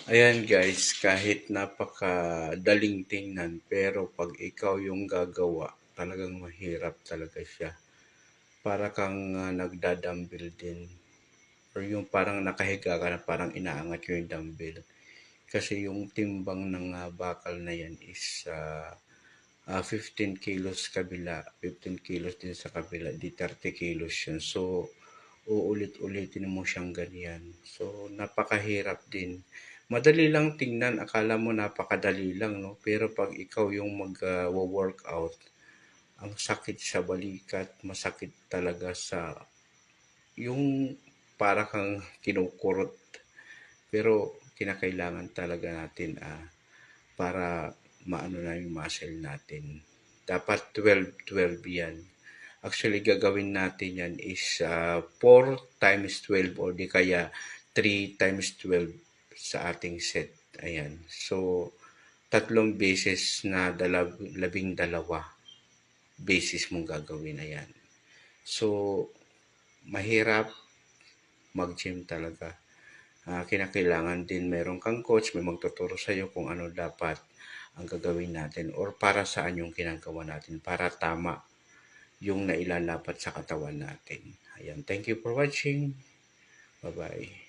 Ayan guys, kahit napakadaling tingnan, pero pag ikaw yung gagawa, talagang mahirap talaga siya. Para kang nagdadumbbell din. Or yung parang nakahiga ka na parang inaangat yung dumbbell. Kasi yung timbang ng bakal na yan is 15 kilos kabila, 15 kilos din sa kabila, di 30 kilos yun. So, uulit-ulitin mo siyang ganyan. So, napakahirap din. Madali lang tingnan, akala mo napakadali lang, no? Pero pag ikaw yung mag-workout, ang sakit sa balikat, masakit talaga sa yung para kang kinukurot. Pero kinakailangan talaga natin para maano na yung muscle natin. Dapat 12-12 yan. Actually, gagawin natin yan is 4 times 12 or di kaya 3 times 12 sa ating set. Ayan. So, tatlong beses na 12 beses mong gagawin. Ayan. So, mahirap mag-gym talaga. Kinakailangan din meron kang coach, may magtuturo sa iyo kung ano dapat ang gagawin natin or para saan yung ginagawa natin para tama yung nailalapat sa katawan natin. Ayan, thank you for watching. Bye-bye.